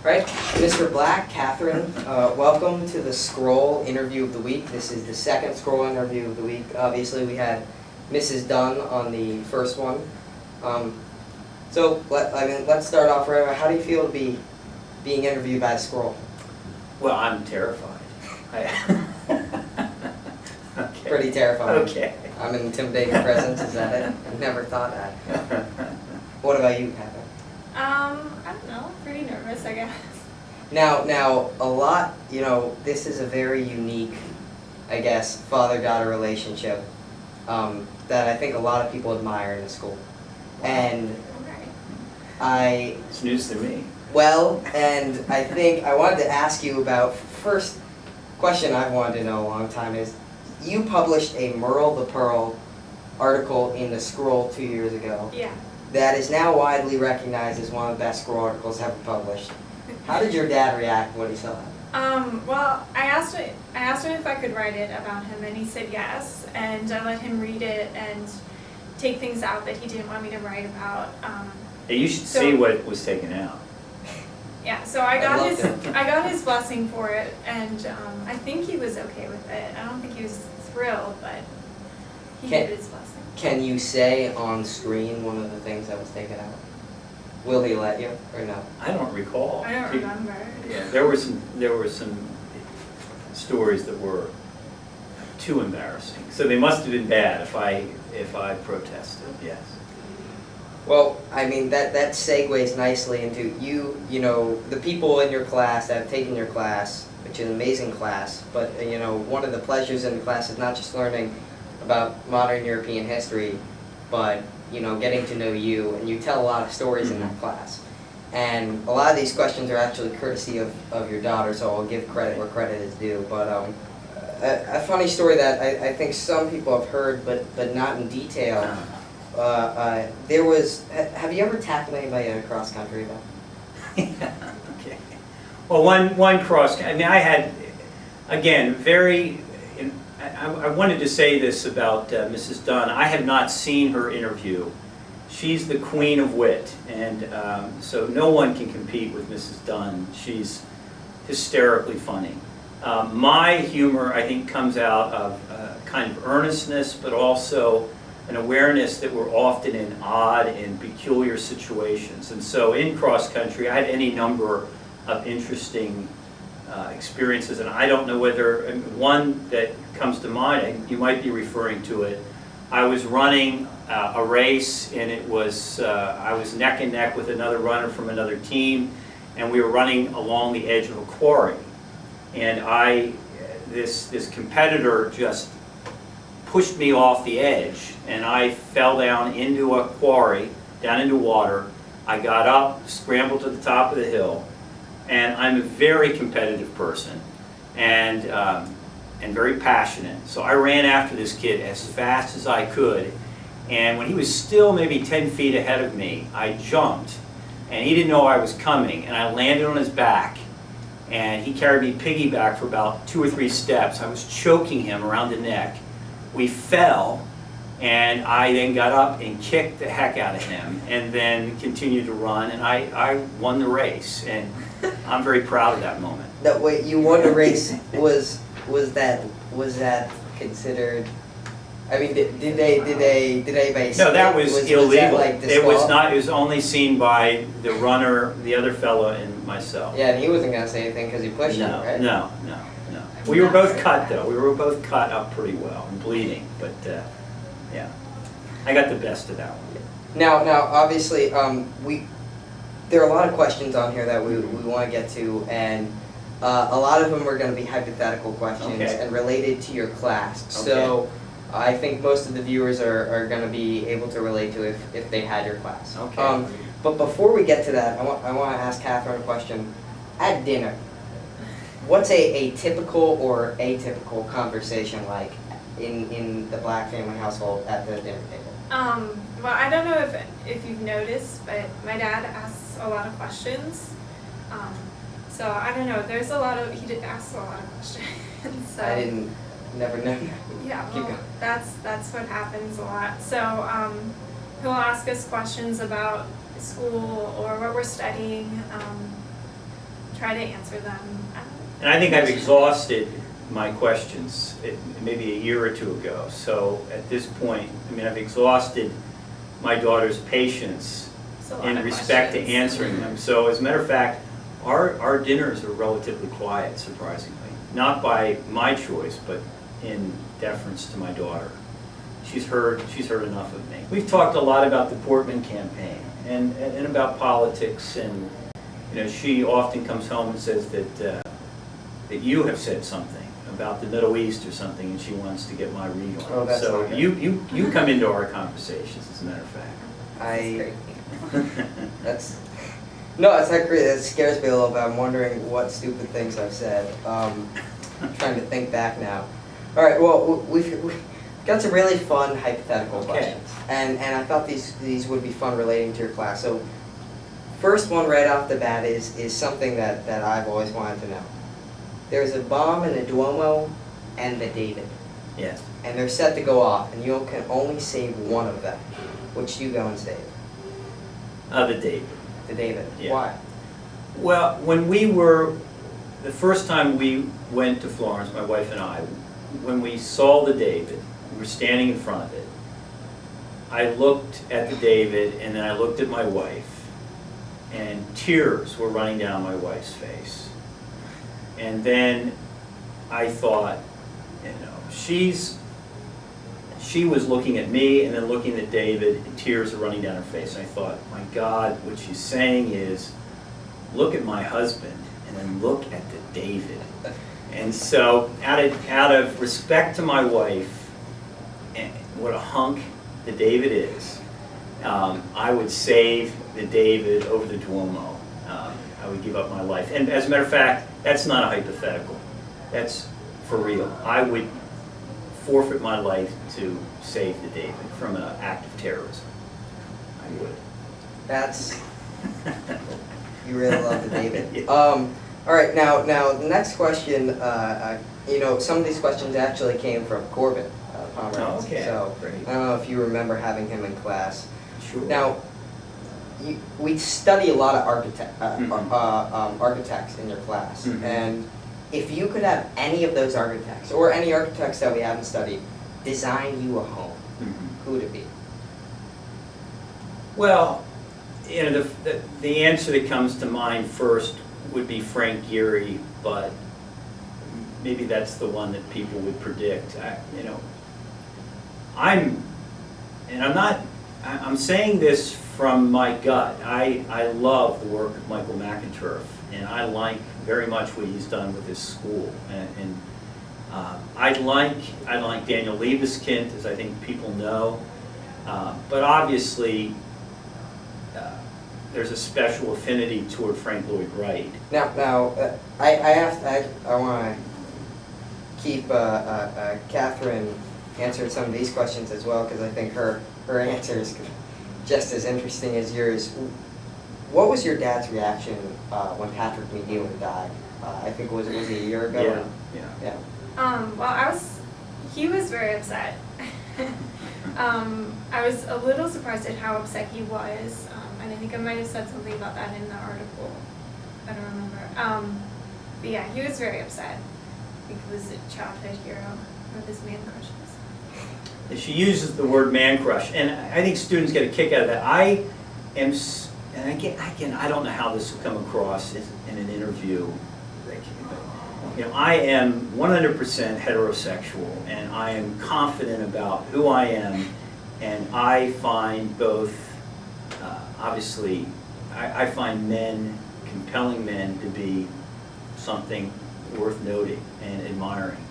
Right, Mr. Black, Catherine, welcome to the Scroll Interview of the Week. This is the second Scroll Interview of the Week. Obviously, we had Mrs. Dunn on the first one. Let's start off right away. How do you feel to be being interviewed by the Scroll? Well, I'm terrified. Okay. Pretty terrifying. Okay. I'm an intimidating presence, is that it? I never thought that. What about you, Catherine? I don't know, pretty nervous, I guess. Now, a lot, this is a very unique, I guess, father-daughter relationship that I think a lot of people admire in the school. And It's news to me. And I think I wanted to ask you about, first question I've wanted to know a long time is, you published a Merle the Pearl article in the Scroll 2 years ago. Yeah. That is now widely recognized as one of the best Scroll articles ever published. How did your dad react when he saw it? Well, I asked him if I could write it about him, and he said yes, and I let him read it and take things out that he didn't want me to write about. Hey, you should see what was taken out. Yeah, so I got his blessing for it, and I think he was okay with it. I don't think he was thrilled, but he gave it his blessing. Can you say on screen one of the things that was taken out? Will he let you or no? I don't recall. I don't remember. Yeah, there were some stories that were too embarrassing. So they must have been bad if I protested. Yes. Well, I mean that segues nicely into the people in your class that have taken your class, which is an amazing class. But one of the pleasures in the class is not just learning about modern European history, but getting to know you, and you tell a lot of stories in that class. And a lot of these questions are actually courtesy of your daughter, so I'll give credit where credit is due. But a funny story that I think some people have heard, but not in detail. Have you ever tackled anybody at a cross country event? Yeah, okay. Well, one cross. I mean, I had, again, I wanted to say this about Mrs. Dunn. I have not seen her interview. She's the queen of wit, and so no one can compete with Mrs. Dunn. She's hysterically funny. My humor, I think, comes out of kind of earnestness, but also an awareness that we're often in odd and peculiar situations. And so in cross country, I had any number of interesting experiences, and I don't know whether, one that comes to mind, you might be referring to it. I was running a race, and I was neck and neck with another runner from another team, and we were running along the edge of a quarry. And this competitor just pushed me off the edge, and I fell down into a quarry, down into water. I got up, scrambled to the top of the hill, and I'm a very competitive person, and very passionate. So I ran after this kid as fast as I could, and when he was still maybe 10 feet ahead of me, I jumped, and he didn't know I was coming, and I landed on his back, and he carried me piggyback for about 2 or 3 steps. I was choking him around the neck. We fell, and I then got up and kicked the heck out of him, and then continued to run, and I won the race, and I'm very proud of that moment. No, wait, you won the race. Was that considered? I mean, did anybody? No, that was illegal. Was that like it was not. It was only seen by the runner, the other fellow, and myself. Yeah, and he wasn't gonna say anything because he pushed you, right? No. We were both cut though. We were both cut up pretty well and bleeding, but yeah, I got the best of that one. Now, obviously, there are a lot of questions on here that we want to get to, and a lot of them are going to be hypothetical questions and related to your class. Okay. So I think most of the viewers are going to be able to relate to if they had your class. Okay. But before we get to that, I want to ask Catherine a question. At dinner, what's a typical or atypical conversation like in the Black family household at the dinner table? Well, I don't know if you've noticed, but my dad asks a lot of questions. So I don't know. He did ask a lot of questions. So, I never know. Yeah, well, that's what happens a lot. So he'll ask us questions about school or what we're studying. try to answer them. And I think I've exhausted my questions maybe a year or two ago. So at this point, I mean, I've exhausted my daughter's patience It's a lot in of respect to questions. answering them. So as a matter of fact, our dinners are relatively quiet, surprisingly. Not by my choice, but in deference to my daughter. She's heard enough of me. We've talked a lot about the Portman campaign and about politics, and you know, she often comes home and says that you have said something about the Middle East or something, and she wants to get my read on it. Oh, that's so not good. you come into our conversations, as a matter of fact. That's no, it's not great. It scares me a little bit. I'm wondering what stupid things I've said. Trying to think back now. All right. Well, we've got some really fun hypothetical Okay. questions, and I thought these would be fun relating to your class. So, first one right off the bat is something that I've always wanted to know. There's a bomb in the Duomo and the David, Yes. and they're set to go off, and you can only save one of them. Which do you go and save? The David. The David. Yeah. Why? Well, the first time we went to Florence, my wife and I, when we saw the David, we were standing in front of it. I looked at the David, and then I looked at my wife, and tears were running down my wife's face. And then I thought, you know, she was looking at me and then looking at David, and tears are running down her face. And I thought, my God, what she's saying is, look at my husband and then look at the David. And so out of respect to my wife, and what a hunk the David is, I would save the David over the Duomo. I would give up my life. And as a matter of fact, that's not a hypothetical. That's for real. I would forfeit my life to save the David from an act of terrorism. I would. That's you really love the David. Yeah. All right, now the next question. You know, some of these questions actually came from Corbin Pomerantz. Oh, okay. So Great. I don't know if you remember having him in class. Sure. Now, we study a lot of Mhm. architects in your class, Mhm. and if you could have any of those architects, or any architects that we haven't studied, design you a home, Mhm. who would it be? Well, you know, the answer that comes to mind first would be Frank Gehry, but maybe that's the one that people would predict. I'm saying this from my gut. I love the work of Michael McInturf, and I like very much what he's done with his school. And I'd like Daniel Liebeskind, as I think people know, but obviously there's a special affinity toward Frank Lloyd Wright. Now, I want to keep Catherine answering some of these questions as well, because I think her answer is just as interesting as yours. What was your dad's reaction when Patrick McGeown died? I think it was a year ago. Yeah. Well, he was very upset. I was a little surprised at how upset he was, and I think I might have said something about that in the article. I don't remember. But yeah, he was very upset. I think he was a childhood hero of his man crushes. She uses the word man crush, and I think students get a kick out of that. I am, and again, I don't know how this will come across in an interview. You know, I am 100% heterosexual, and I am confident about who I am, and I find both, obviously, I find men, compelling men, to be something worth noting and admiring.